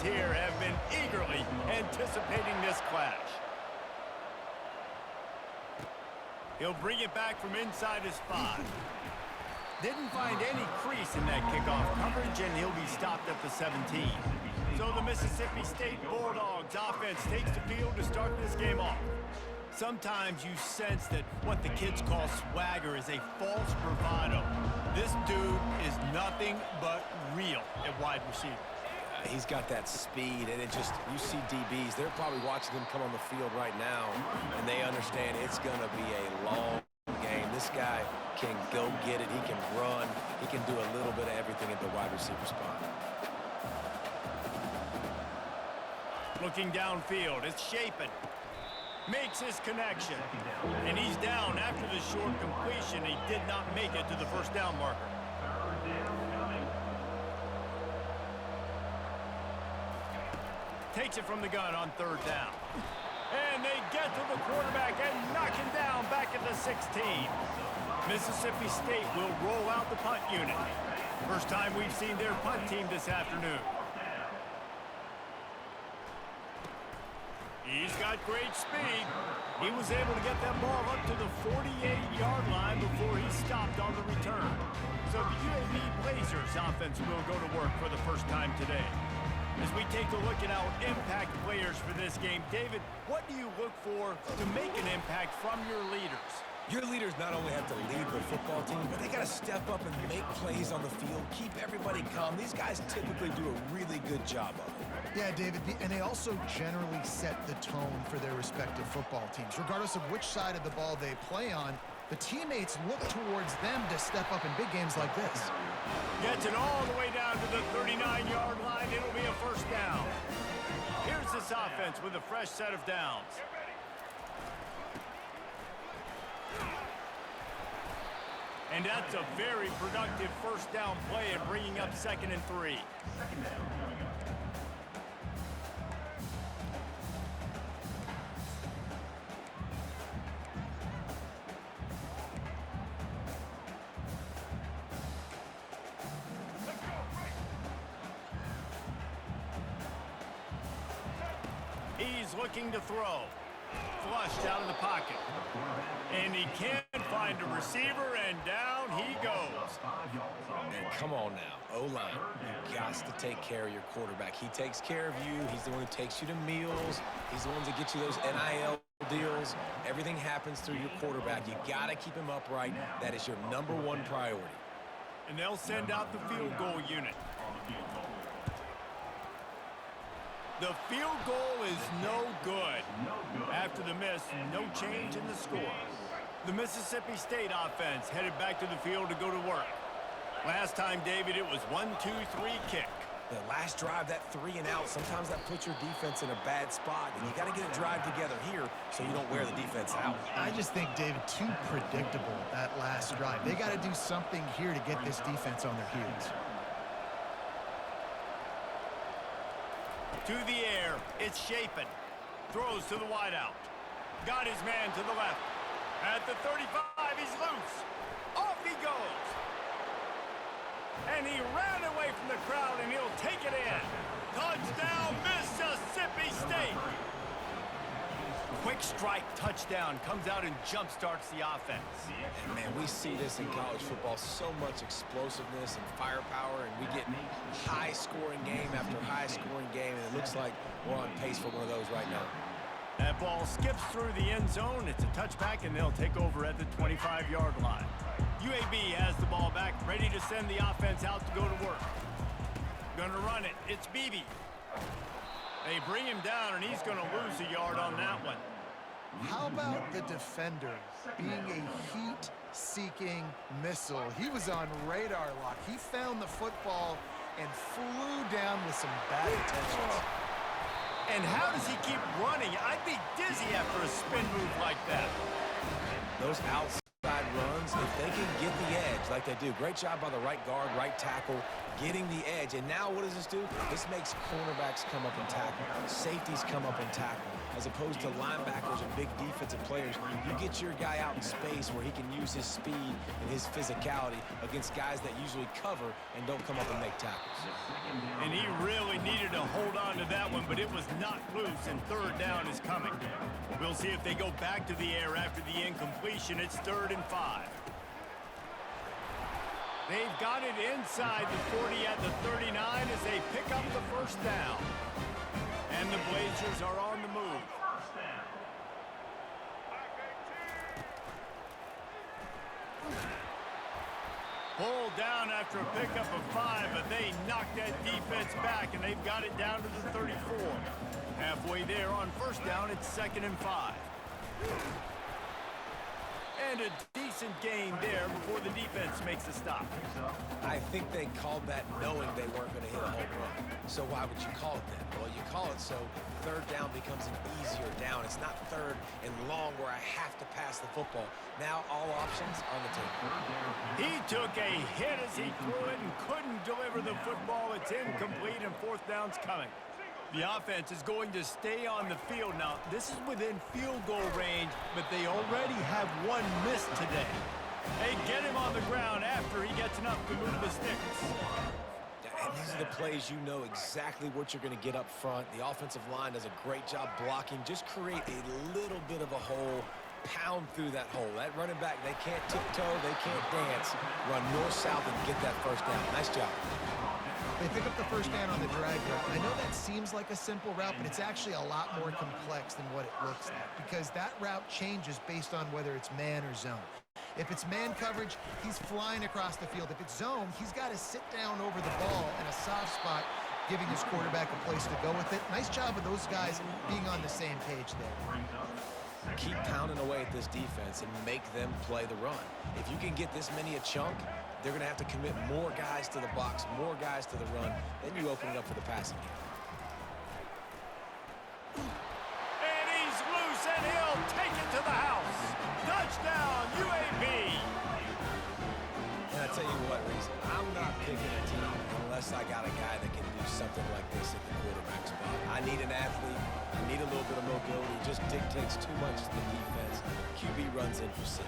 fans here have been eagerly anticipating this clash. He'll bring it back from inside his 5. Didn't find any crease in that kickoff coverage, and he'll be stopped at the 17. So the Mississippi State Bulldogs offense takes the field to start this game off. Sometimes you sense that what the kids call swagger is a false bravado. This dude is nothing but real at wide receiver. He's got that speed, and you see DBs, they're probably watching him come on the field right now, and they understand it's going to be a long game. This guy can go get it. He can run. He can do a little bit of everything at the wide receiver spot. Looking downfield, it's Shapen. Makes his connection. And he's down after the short completion. He did not make it to the first down marker. Takes it from the gun on 3rd down. And they get to the quarterback and knock him down back at the 16. Mississippi State will roll out the punt unit. First time we've seen their punt team this afternoon. He's got great speed. He was able to get that ball up to the 48-yard line before he stopped on the return. So the UAB Blazers offense will go to work for the first time today. As we take a look at our impact players for this game, David, what do you look for to make an impact from your leaders? Your leaders not only have to lead the football team, but they got to step up and make plays on the field, keep everybody calm. These guys typically do a really good job of it. Yeah, David, and they also generally set the tone for their respective football teams. Regardless of which side of the ball they play on, the teammates look towards them to step up in big games like this. Gets it all the way down to the 39-yard line. It'll be a first down. Here's this offense with a fresh set of downs. And that's a very productive first down play and bringing up 2nd and 3. He's looking to throw. Flushed out of the pocket. And he can't find a receiver, and down he goes. And come on now, O-line. You got to take care of your quarterback. He takes care of you. He's the one who takes you to meals. He's the one that gets you those NIL deals. Everything happens through your quarterback. You got to keep him upright. That is your #1 priority. And they'll send out the field goal unit. The field goal is no good. After the miss, no change in the score. The Mississippi State offense headed back to the field to go to work. Last time, David, it was 1-2-3 kick. The last drive, that 3 and out, sometimes that puts your defense in a bad spot, and you got to get a drive together here so you don't wear the defense out. I just think, David, too predictable, that last drive. They got to do something here to get this defense on their heels. To the air, it's Shapen. Throws to the wideout. Got his man to the left. At the 35, he's loose. Off he goes. And he ran away from the crowd, and he'll take it in. Touchdown, Mississippi State. Quick strike touchdown comes out and jump-starts the offense. And, man, we see this in college football, so much explosiveness and firepower, and we get high-scoring game after high-scoring game, and it looks like we're on pace for one of those right now. That ball skips through the end zone. It's a touchback, and they'll take over at the 25-yard line. UAB has the ball back, ready to send the offense out to go to work. Gonna run it. It's Beebe. They bring him down, and he's gonna lose a yard on that one. How about the defender being a heat-seeking missile? He was on radar lock. He found the football and flew down with some bad intentions. And how does he keep running? I'd be dizzy after a spin move like that. Those outside runs, if they can get the edge like they do, great job by the right guard, right tackle, getting the edge. And now what does this do? This makes cornerbacks come up and tackle. Safeties come up and tackle. As opposed to linebackers and big defensive players, you get your guy out in space where he can use his speed and his physicality against guys that usually cover and don't come up and make tackles. And he really needed to hold on to that one, but it was knocked loose, and third down is coming. We'll see if they go back to the air after the incompletion. It's 3rd and 5. They've got it inside the 40 at the 39 as they pick up the first down. And the Blazers are on the move. Pulled down after a pickup of 5, but they knocked that defense back, and they've got it down to the 34. Halfway there on first down, it's 2nd and 5. And a decent gain there before the defense makes a stop. I think they called that knowing they weren't going to hit a home run. So why would you call it that? Well, you call it so third down becomes an easier down. It's not 3rd and long where I have to pass the football. Now all options on the table. He took a hit as he threw it and couldn't deliver the football. It's incomplete, and 4th down's coming. The offense is going to stay on the field now. This is within field goal range, but they already have one miss today. They get him on the ground after he gets enough to move the sticks. And these are the plays you know exactly what you're going to get up front. The offensive line does a great job blocking. Just create a little bit of a hole, pound through that hole. That running back, they can't tiptoe, they can't dance. Run north-south and get that first down. Nice job. They pick up the first down on the drag route. I know that seems like a simple route, but it's actually a lot more complex than what it looks like, because that route changes based on whether it's man or zone. If it's man coverage, he's flying across the field. If it's zone, he's got to sit down over the ball in a soft spot, giving his quarterback a place to go with it. Nice job of those guys being on the same page there. Keep pounding away at this defense and make them play the run. If you can get this many a chunk, they're going to have to commit more guys to the box, more guys to the run. Then you open it up for the passing game. And he's loose, and he'll take it to the house. Touchdown, UAB. And I tell you what, Reese, I'm not picking a team unless I got a guy that can do something like this at the quarterback spot. I need an athlete. I need a little bit of mobility. It just dictates too much to the defense. QB runs in for 6.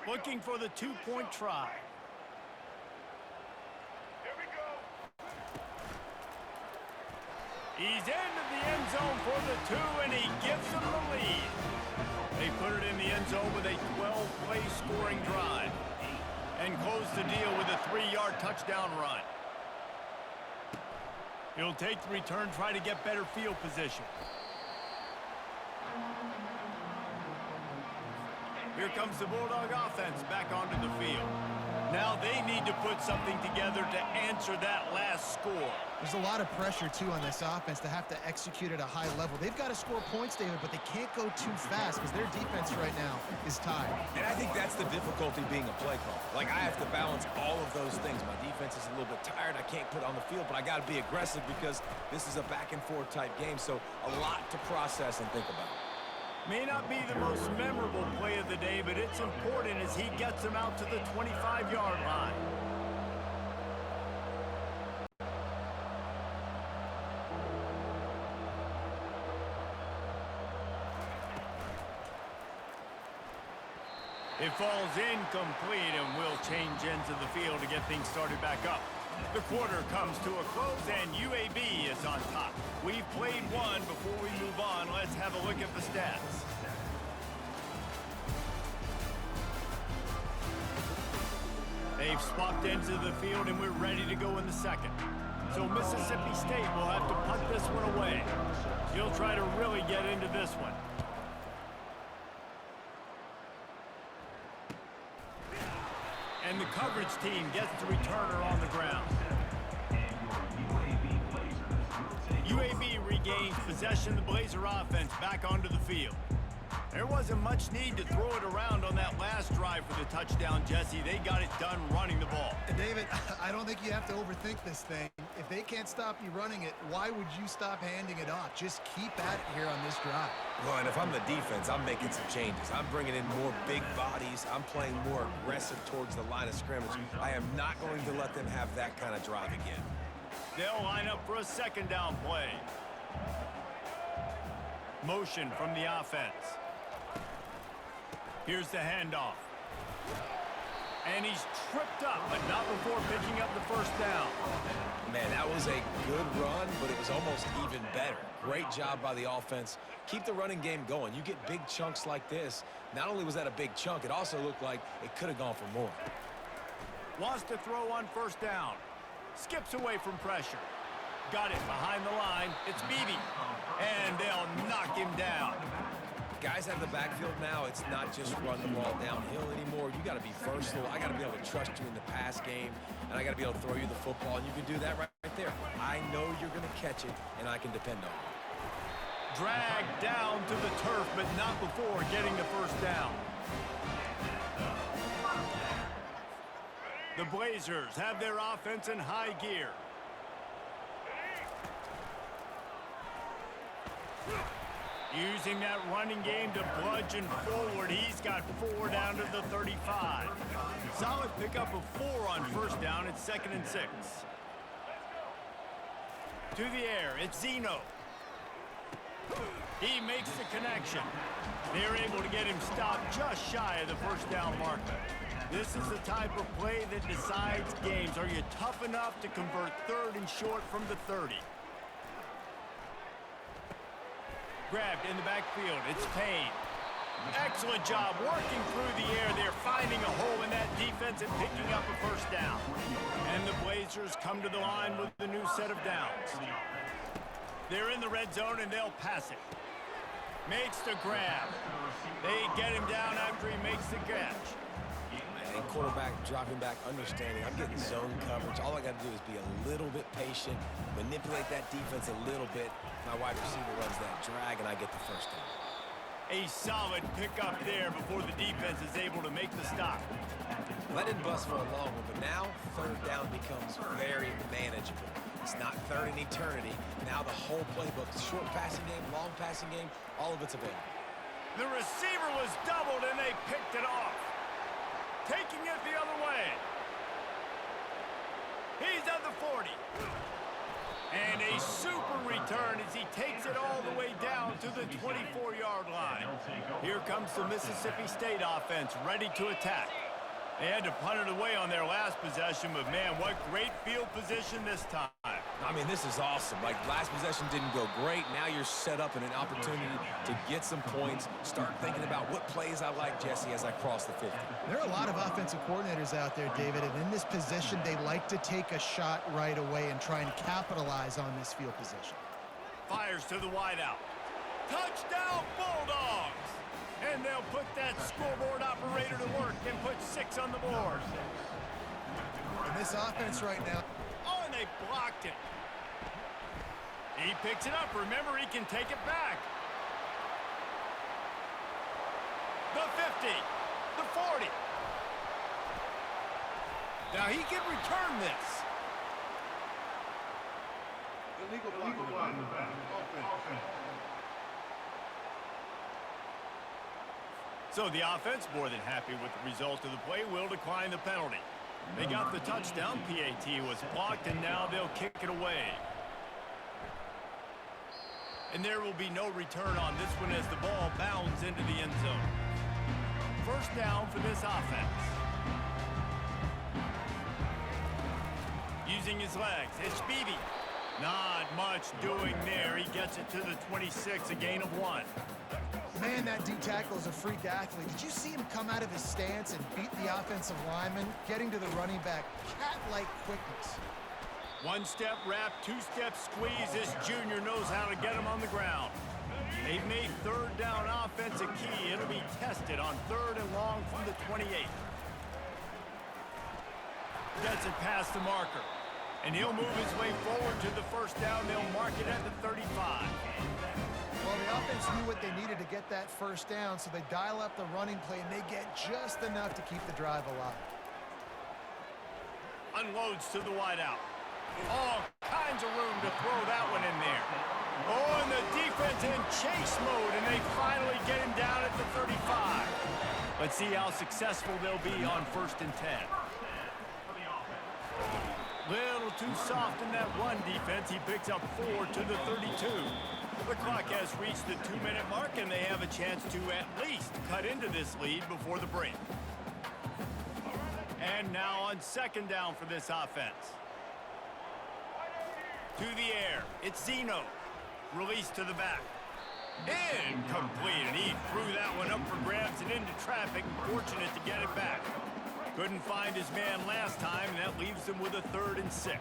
Looking for the 2-point try. Here we go. He's into the end zone for the 2, and he gives them the lead. They put it in the end zone with a 12-play scoring drive and close the deal with a 3-yard touchdown run. He'll take the return, try to get better field position. Here comes the Bulldog offense back onto the field. Now they need to put something together to answer that last score. There's a lot of pressure, too, on this offense to have to execute at a high level. They've got to score points, David, but they can't go too fast because their defense right now is tired. And I think that's the difficulty being a play caller. Like, I have to balance all of those things. My defense is a little bit tired. I can't put it on the field, but I got to be aggressive because this is a back-and-forth type game, so a lot to process and think about. May not be the most memorable play of the day, but it's important as he gets them out to the 25-yard line. It falls incomplete, and we'll change ends of the field to get things started back up. The quarter comes to a close, and UAB is on top. We've played one. Before we move on, let's have a look at the stats. They've swapped ends of the field, and we're ready to go in the second. So Mississippi State will have to punt this one away. He'll try to really get into this one. And the coverage team gets the returner on the ground. UAB regains possession of the Blazer offense back onto the field. There wasn't much need to throw it around on that last drive for the touchdown, Jesse. They got it done running the ball. David, I don't think you have to overthink this thing. If they can't stop you running it, why would you stop handing it off? Just keep at it here on this drive. Well, and if I'm the defense, I'm making some changes. I'm bringing in more big bodies. I'm playing more aggressive towards the line of scrimmage. I am not going to let them have that kind of drive again. They'll line up for a second down play. Motion from the offense. Here's the handoff. And he's tripped up, but not before picking up the first down. Man, that was a good run, but it was almost even better. Great job by the offense. Keep the running game going. You get big chunks like this. Not only was that a big chunk, it also looked like it could have gone for more. Wants to throw on first down. Skips away from pressure. Got it behind the line. It's Beebe. And they'll knock him down. Guys out of the backfield now, it's not just run the ball downhill anymore. You got to be versatile. I got to be able to trust you in the pass game, and I got to be able to throw you the football, and you can do that right there. I know you're going to catch it, and I can depend on it. Dragged down to the turf, but not before getting the first down. The Blazers have their offense in high gear. Using that running game to bludgeon forward. He's got 4 down to the 35. Solid pickup of 4 on first down. It's 2nd and 6. To the air, it's Zeno. He makes the connection. They're able to get him stopped just shy of the first down marker. This is the type of play that decides games. Are you tough enough to convert 3rd and short from the 30? Grabbed in the backfield. It's Payne. Excellent job working through the air. They're finding a hole in that defense and picking up a first down. And the Blazers come to the line with the new set of downs. They're in the red zone, and they'll pass it. Makes the grab. They get him down after he makes the catch. And quarterback dropping back, understanding I'm getting zone coverage. All I got to do is be a little bit patient, manipulate that defense a little bit. My wide receiver runs that drag, and I get the first down. A solid pickup there before the defense is able to make the stop. Let it bust for a long one, but now 3rd down becomes very manageable. It's not 3rd in eternity. Now the whole playbook, the short passing game, long passing game, all of it's available. The receiver was doubled, and they picked it off. Taking it the other way. He's at the 40. And a super return as he takes it all the way down to the 24-yard line. Here comes the Mississippi State offense ready to attack. They had to punt it away on their last possession, but man, what great field position this time. I mean, this is awesome. Like, last possession didn't go great. Now you're set up in an opportunity to get some points. Start thinking about what plays I like, Jesse, as I cross the 50. There are a lot of offensive coordinators out there, David, and in this position, they like to take a shot right away and try and capitalize on this field position. Fires to the wideout. Touchdown, Bulldogs! And they'll put that scoreboard operator to work and put 6 on the board. And this offense right now. Oh, and they blocked it. He picks it up. Remember, he can take it back. The 50. The 40. Now he can return this. Illegal block. Offense. So the offense, more than happy with the result of the play, will decline the penalty. They got the touchdown. PAT was blocked, and now they'll kick it away. And there will be no return on this one as the ball bounds into the end zone. First down for this offense. Using his legs, it's Beebe. Not much doing there. He gets it to the 26, a gain of 1. Man, that D tackle is a freak athlete. Did you see him come out of his stance and beat the offensive lineman, getting to the running back? Cat-like quickness. 1-step wrap, 2-step squeeze. This junior knows how to get him on the ground. They've made 3rd down offense a key. It'll be tested on 3rd and long from the 28. Gets it past the marker. And he'll move his way forward to the first down. They'll mark it at the 35. Well, the offense knew what they needed to get that first down, so they dial up the running play, and they get just enough to keep the drive alive. Unloads to the wideout. All kinds of room to throw that one in there. Oh, and the defense in chase mode, and they finally get him down at the 35. Let's see how successful they'll be on 1st and 10. Little too soft in that run defense. He picks up 4 to the 32. The clock has reached the 2-minute mark, and they have a chance to at least cut into this lead before the break. And now on second down for this offense. To the air, it's Zeno. Release to the back. Incomplete, and he threw that one up for grabs and into traffic. Fortunate to get it back. Couldn't find his man last time, and that leaves him with a 3rd and 6.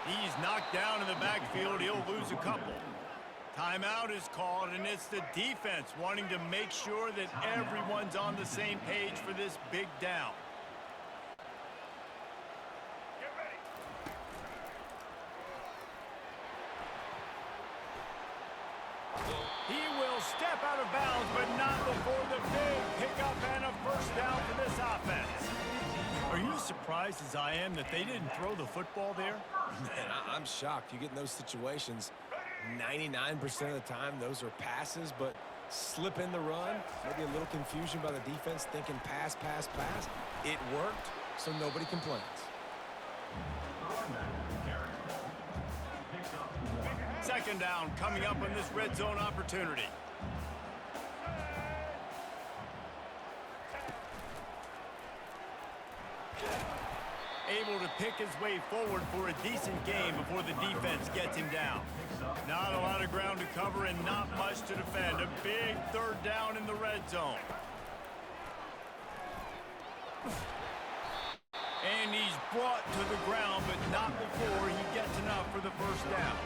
He's knocked down in the backfield. He'll lose a couple. Timeout is called, and it's the defense wanting to make sure that everyone's on the same page for this big down. He will step out of bounds, but not before the big pickup and a 1st down for this offense. Are you surprised as I am that they didn't throw the football there? Man, I'm shocked. You get in those situations, 99% of the time, those are passes, but slip in the run, maybe a little confusion by the defense thinking pass, pass, pass. It worked, so nobody complains. Second down coming up on this red zone opportunity. Able to pick his way forward for a decent game before the defense gets him down. Not a lot of ground to cover and not much to defend. A big 3rd down in the red zone. And he's brought to the ground, but not before he gets enough for the 1st down.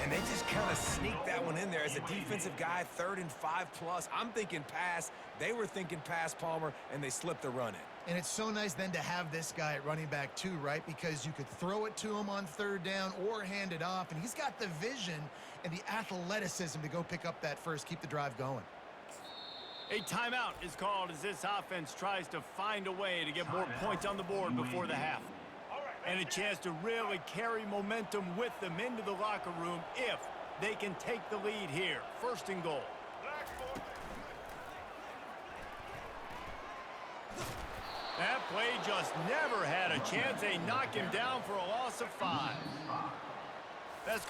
And they just kind of sneaked that one in there as a defensive guy, 3rd and 5+. I'm thinking pass. They were thinking pass, Palmer, and they slipped the run in. And it's so nice then to have this guy at running back too, right? Because you could throw it to him on 3rd down or hand it off, and he's got the vision and the athleticism to go pick up that first, keep the drive going. A timeout is called as this offense tries to find a way to get more points on the board before the half. And a chance to really carry momentum with them into the locker room if they can take the lead here. 1st and goal. That play just never had a chance. They knock him down for a loss of 5. That's going